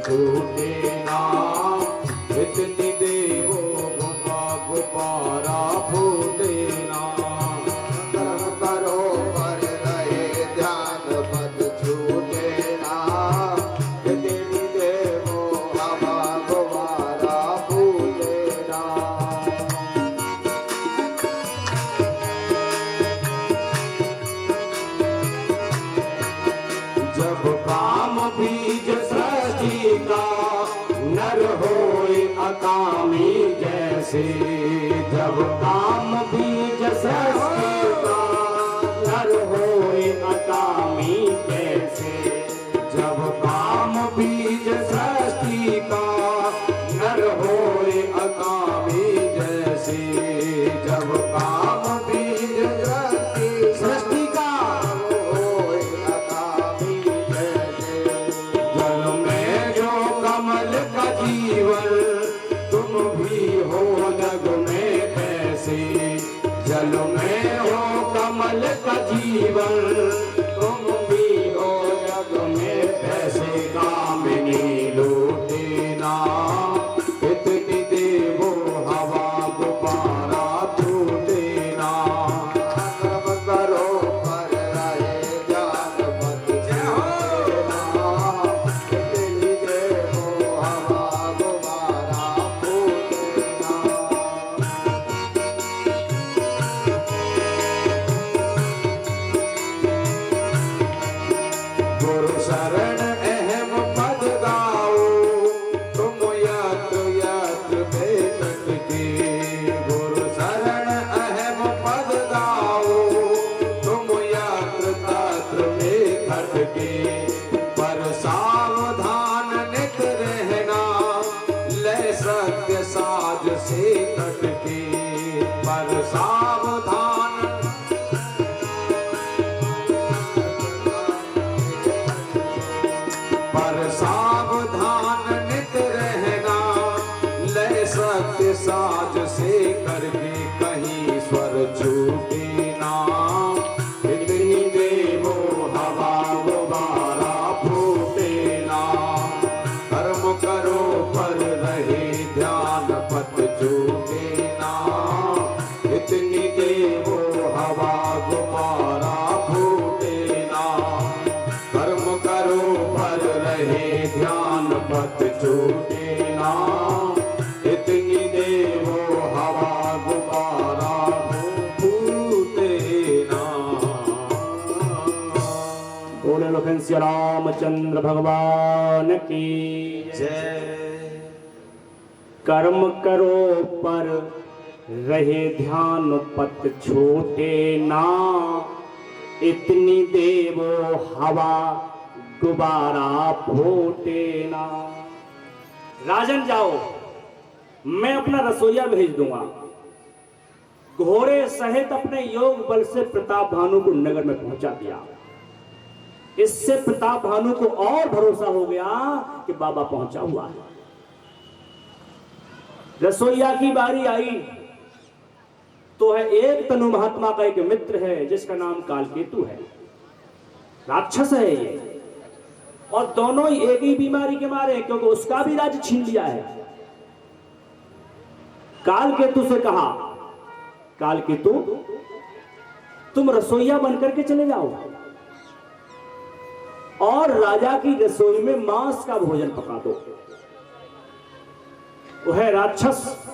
छूटे ना, इतनी देवो गुफा गुब्बारा फूटे ना। कर्म करो पर रहे ध्यान मत छूटे ना, इतनी देवो हवा गुब्बारा फूटे ना। जब काम बीज सृष्टि का नर होए अकामी जैसे, जब काम बीज सृष्टि का नर होए अकामी जैसे, जब काम बीज सृष्टि का नर होए अकामी जैसे, जब काम बीज सृष्टि का होए अकामी जैसे, जल में जो कमल का जीवन तुम भी हो जग में कैसे, जल में हो कमल का जीवन तुम भी हो जग में कैसे। कामिनी लूटे ना, इतनी देवो हवा गुब्बारा टूटे ना। कर्म करो पर रहे ध्यान मत छूटे ना, इतनी देवो हवा गुब्बारा फूटे ना। गुरु शरण अहम पद गाओ, तुम यत्र यत्र भेटत के। गुरु शरण अहम पद गाओ, तुम यत्र तत्र भेटत के। पर सावधान नित रहना, ले सत्य साज से कट के। पर सावधान पर सावधान नित रहना, ले सत्य साज से करके कहीं स्वर छूटे ना। इतनी देवो हवा गुब्बारा फूटे ना। कर्म करो पर रहे ध्यान पत छूटे ना, इतनी देवो हवा गुब्बारा फूटे ना। कर्म करो पर रहे ध्यान पत छूटे ना, इतनी देवो हवा गुब्बारा फूटे ना। बोले लोकन श्री रामचंद्र भगवान की जय। कर्म करो पर रहे ध्यान पत छूटे ना, इतनी देवो हवा गुब्बारा फूटे ना। राजन जाओ, मैं अपना रसोईया भेज दूंगा। घोड़े सहित अपने योग बल से प्रताप भानु को नगर में पहुंचा दिया। इससे प्रताप भानु को और भरोसा हो गया कि बाबा पहुंचा हुआ है। रसोईया की बारी आई तो है एक तनु महात्मा का एक मित्र है जिसका नाम कालकेतु है। राक्षस है ये, और दोनों ही एक ही बीमारी के मारे, क्योंकि उसका भी राज्य छीन लिया है। कालकेतु से कहा, कालकेतु तुम रसोईया बनकर के चले जाओ और राजा की रसोई में मांस का भोजन पका दो। वह राक्षस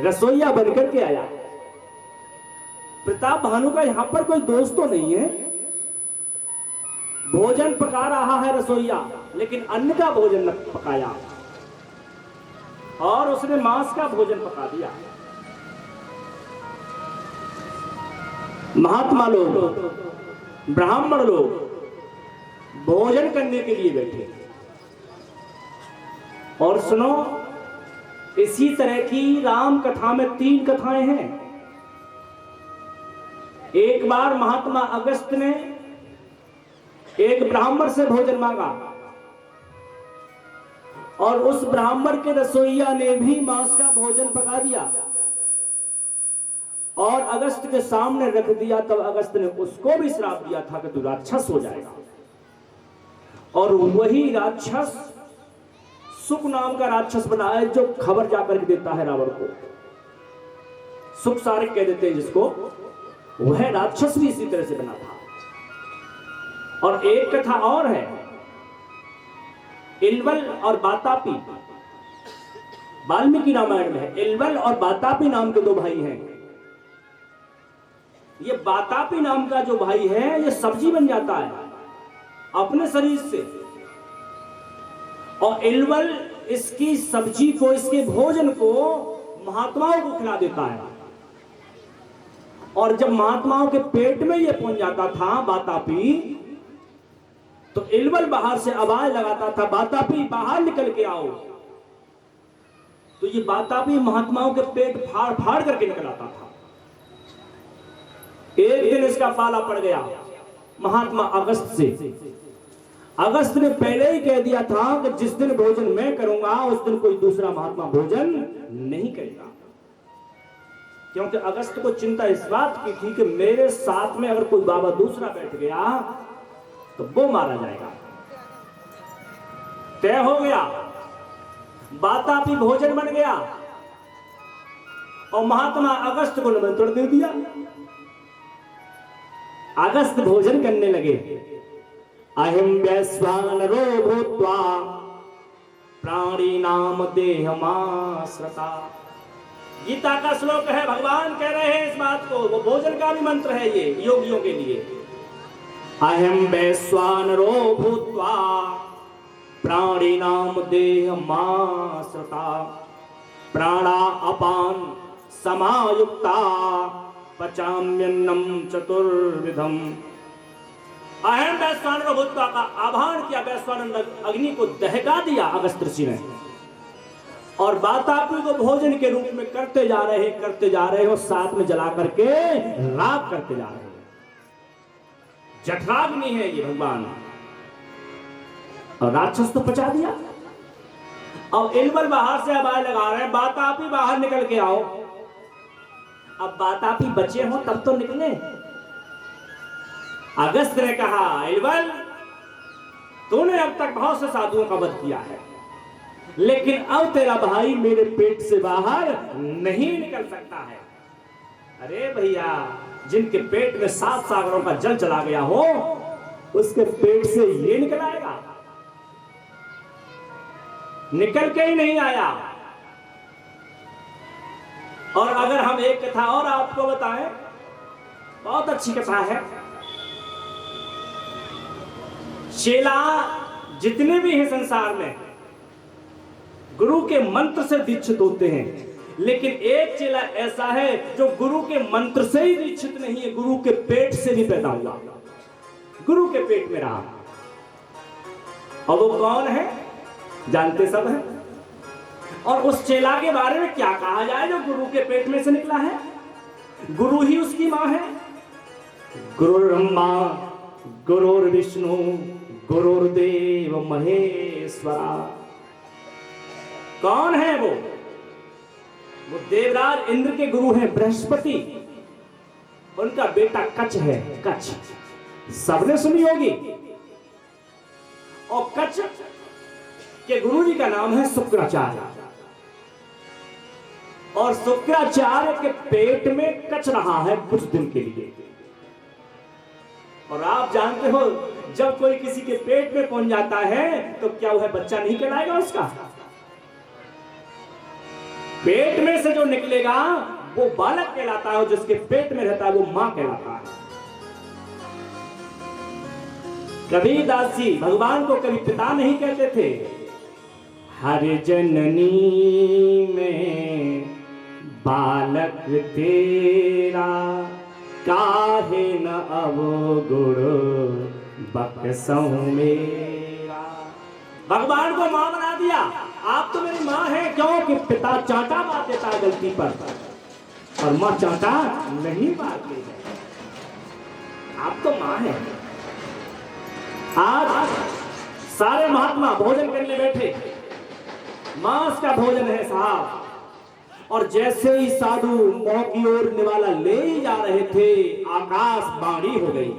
रसोईया बनकर के आया। प्रताप भानु का यहां पर कोई दोस्त तो नहीं है। भोजन पका रहा है रसोईया, लेकिन अन्न का भोजन न पकाया, और उसने मांस का भोजन पका दिया। महात्मा लोग, ब्राह्मण लोग भोजन करने के लिए बैठे। और सुनो, इसी तरह की राम कथा में 3 कथाएं हैं। एक बार महात्मा अगस्त ने एक ब्राह्मण से भोजन मांगा और उस ब्राह्मण के रसोईया ने भी मांस का भोजन पका दिया और अगस्त के सामने रख दिया। तब अगस्त ने उसको भी श्राप दिया था कि तू राक्षस हो जाएगा। और वही राक्षस सुक नाम का राक्षस बना है जो खबर जाकर के देता है रावण को। सुक सारिक कह देते हैं जिसको, वह राक्षस भी इसी तरह से बना था। और एक कथा और है, इलवल और बातापी, वाल्मीकि रामायण में है। इलवल और बातापी नाम के दो भाई हैं। ये बातापी नाम का जो भाई है ये सब्जी बन जाता है अपने शरीर से, और इलवल इसकी सब्जी को, इसके भोजन को महात्माओं को खिला देता है। और जब महात्माओं के पेट में ये पहुंच जाता था बातापी, तो इलवल बाहर से आवाज लगाता था, बातापी बाहर निकल के आओ। तो ये बातापी महात्माओं के पेट फाड़ फाड़ करके निकल आता था। एक दिन इसका पाला पड़ गया महात्मा अगस्त से। अगस्त ने पहले ही कह दिया था कि जिस दिन भोजन मैं करूंगा उस दिन कोई दूसरा महात्मा भोजन नहीं करेगा, क्योंकि अगस्त को चिंता इस बात की थी कि मेरे साथ में अगर कोई बाबा दूसरा बैठ गया तो वो मारा जाएगा। तय हो गया, बातापी भोजन बन गया और महात्मा अगस्त को निमंत्रण दे दिया। अगस्त भोजन करने लगे। अहिम वैश्वानरो भूत्वा प्राणी नाम देहमाश्रता। गीता का श्लोक है, भगवान कह रहे हैं इस बात को, वो भोजन का भी मंत्र है ये योगियों के लिए। अहिम वैश्वानरो भूत्वा प्राणी नाम देहमाश्रता प्राणा अपान समायुक्ता पचाम्यन्नम चतुर्विधम। अहम वैश्वानर भूत्वा का आह्वान किया, वैश्वानर अग्नि को दहका दिया अगस्त ऋषि ने, और बातापी को भोजन के रूप में करते जा रहे और साथ में जला करके राग करते जा रहे हैं। जठराग्नि है ये भगवान। और राक्षस तो पचा दिया। अब इलवल बाहर से आवाज लगा रहे हैं, बातापी बाहर निकल के आओ। अब बातापी बचे हो तब तो निकले। अगस्त ने कहा, इलवल तूने अब तक बहुत से साधुओं का वध किया है, लेकिन अब तेरा भाई मेरे पेट से बाहर नहीं निकल सकता है। अरे भैया, जिनके पेट में 7 सागरों का जल चला गया हो उसके पेट से ये निकल आएगा? निकल के ही नहीं आया। और अगर हम एक कथा और आपको बताएं, बहुत अच्छी कथा है। चेला जितने भी हैं संसार में गुरु के मंत्र से दीक्षित होते हैं, लेकिन एक चेला ऐसा है जो गुरु के मंत्र से ही दीक्षित नहीं है, गुरु के पेट से भी पैदा हुआ, गुरु के पेट में रहा। और वो कौन है जानते सब हैं। और उस चेला के बारे में क्या कहा जाए जो गुरु के पेट में से निकला है? गुरु ही उसकी मां है। गुरुर्ब्रह्मा गुरुर्विष्णु गुरुर्देव महेश्वरा। कौन है वो? वो देवराज इंद्र के गुरु हैं बृहस्पति। उनका बेटा कच्छ है, कच्छ सबने सुनी होगी। और कच्छ के गुरु जी का नाम है शुक्राचार्य। और शुक्राचार्य के पेट में कच्छ रहा है कुछ दिन के लिए। और आप जानते हो जब कोई किसी के पेट में पहुंच जाता है तो क्या वह बच्चा नहीं कहलाएगा उसका? पेट में से जो निकलेगा वो बालक कहलाता है, जिसके पेट में रहता है वो मां कहलाता है। कबीर दास जी भगवान को कभी पिता नहीं कहते थे। हर जननी में बालक तेरा काहे न अवगुण बक्सों मेरा। भगवान को मां बना दिया। आप तो मेरी मां है, क्योंकि पिता चांटा मार देता है गलती पर और मां चांटा नहीं मारती है। आप तो मां है। आज सारे महात्मा भोजन करने बैठे, मांस का भोजन है साहब। और जैसे ही साधु मुंह की ओर निवाला ले ही जा रहे थे, आकाश बाणी हो गई,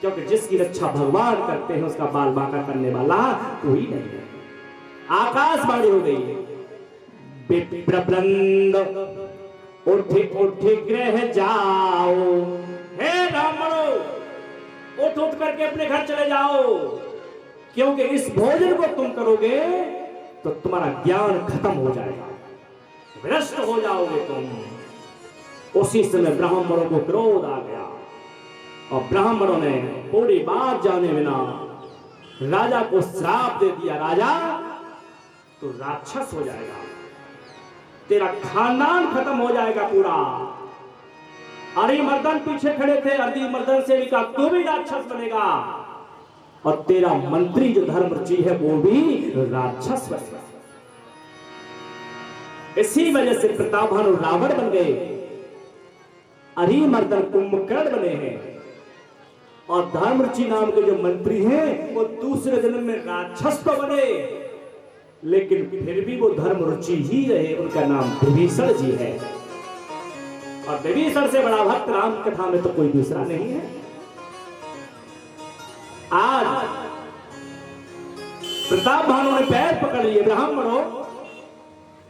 क्योंकि जिसकी रक्षा भगवान करते हैं उसका बाल बांका करने वाला कोई नहीं है। आकाशवाणी हो गई, विप्रवृंद उठ उठ ग्रह जाओ। हे ब्राह्मणों, उठ उठ करके अपने घर चले जाओ, क्योंकि इस भोजन को तुम करोगे तो तुम्हारा ज्ञान खत्म हो जाएगा, भ्रष्ट हो जाओगे तुम। उसी समय ब्राह्मणों को क्रोध आ गया और ब्राह्मणों ने पूरी बात जाने बिना राजा को श्राप दे दिया, राजा तो राक्षस हो जाएगा, तेरा खानदान खत्म हो जाएगा पूरा। अरिमर्दन पीछे खड़े थे, अरिमर्दन से भी कहा तू भी राक्षस बनेगा और तेरा मंत्री जो धर्मरुचि है वो भी राक्षस बनेगा। इसी वजह से प्रतापभानु रावण बन गए, अरिमर्दन कुंभकर्ण बने हैं और धर्मरुचि नाम के जो मंत्री हैं वो दूसरे जन्म में राक्षस तो बने, लेकिन फिर भी वो धर्मरुचि ही रहे। उनका नाम विभीषण जी है और विभीषण से बड़ा भक्त राम कथा में तो कोई दूसरा नहीं है। आज प्रतापभानु ने पैर पकड़ लिए, ब्राह्मणों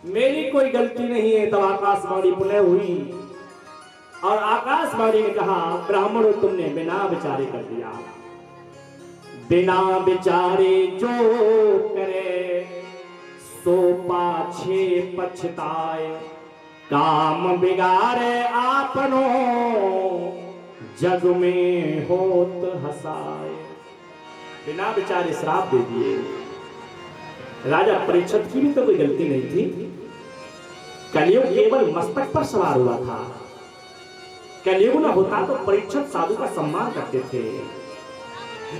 मेरी कोई गलती नहीं है। तब आकाशवाणी पुनः हुई और आकाशवाणी ने कहा ब्राह्मणों तुमने बिना विचारे कर दिया, बिना विचारे जो करे सो पाछे पछताए, काम बिगाड़े आपनो जग में होत हसाए। बिना विचारे श्राप दे दिए। राजा परीक्षित की भी तो कोई गलती नहीं थी, कलयुग केवल मस्तक पर सवार हुआ था। कलयुग न होता तो परीक्षित साधु का सम्मान करते थे,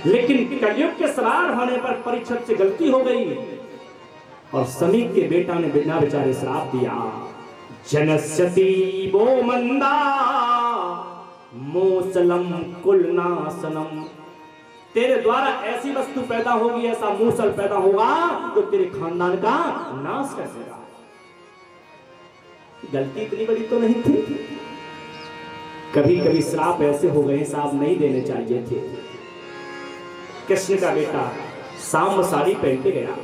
लेकिन कलयुग के सवार होने पर परीक्षित से गलती हो गई और समीप के बेटा ने बिना विचारे श्राप दिया, जनस्यति वो मंदा मूसलम कुलनाशनम। तेरे द्वारा ऐसी वस्तु पैदा होगी, ऐसा मूसल पैदा होगा जो तेरे खानदान का नाश कर देगा। गलती इतनी बड़ी तो नहीं थी। कभी कभी श्राप ऐसे हो गए श्राप नहीं देने चाहिए थे। कृष्ण का बेटा सांब साड़ी पहन के गया,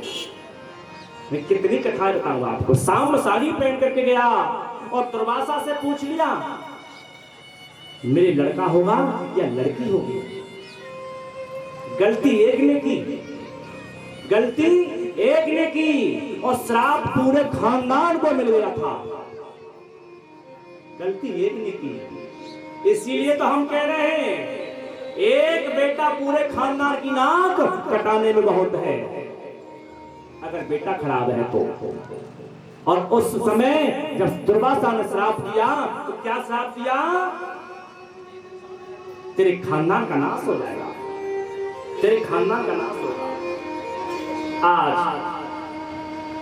मैं कितनी कथा बताऊंगा आपको। सांब साड़ी पहन करके गया और दुर्वासा से पूछ लिया मेरे लड़का होगा या लड़की होगी। गलती एक ने की, गलती एक ने की और श्राप पूरे खानदान को मिल गया था। गलती एक ने की, इसीलिए तो हम कह रहे हैं एक बेटा पूरे खानदान की नाक कटाने में बहुत है, अगर बेटा खराब है तो। और उस समय जब दुर्वासा ने श्राप दिया तो क्या श्राप दिया, तेरे खानदान का नाश हो जाएगा, तेरे खानदान का नाश होगा। आज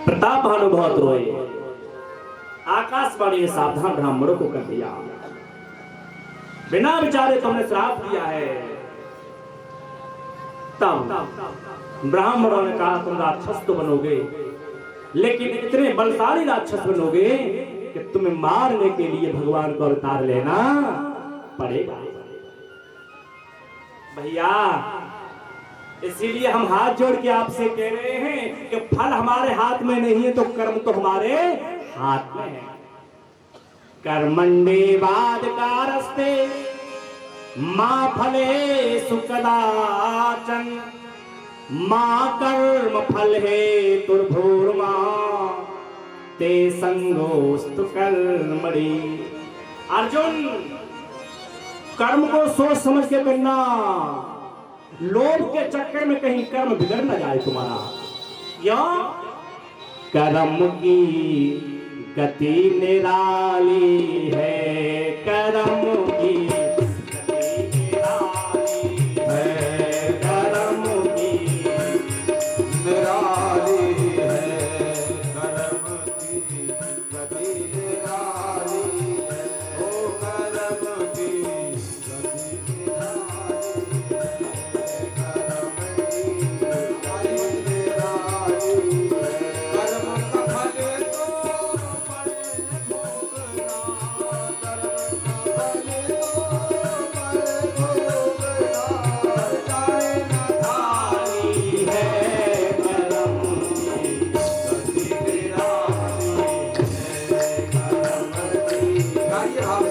प्रतापभानु बहुत रोए, आकाशवाणी ने सावधान ब्राह्मणों को कर दिया, बिना विचारे तुमने श्राप दिया है। तब ब्राह्मणों ने कहा तुम राक्षस तो बनोगे, लेकिन इतने बलशाली राक्षस बनोगे कि तुम्हें मारने के लिए भगवान को अवतार लेना पड़ेगा। भैया इसीलिए हम हाथ जोड़ के आपसे कह रहे हैं कि फल हमारे हाथ में नहीं है तो कर्म तो हमारे हाथ में है। कर्मण्डे बाद कारस्ते मां फले सुकदाचन, मां कर्म फल है तुर्भूर्मा ते संगोस्तु कर्मणि। अर्जुन कर्म को सोच समझ के करना, लोभ के चक्कर में कहीं कर्म बिगड़ न जाए तुम्हारा। क्यों? कर्म की गति निराली है, कर्म की गति निराली है, कर्म की निराली है, कर्म की गति निराली है, ओ कर्म की गति निराली है, कर्म की गति निराली है। कर्म का फल तो पड़े भोगना, कर्म ये भाव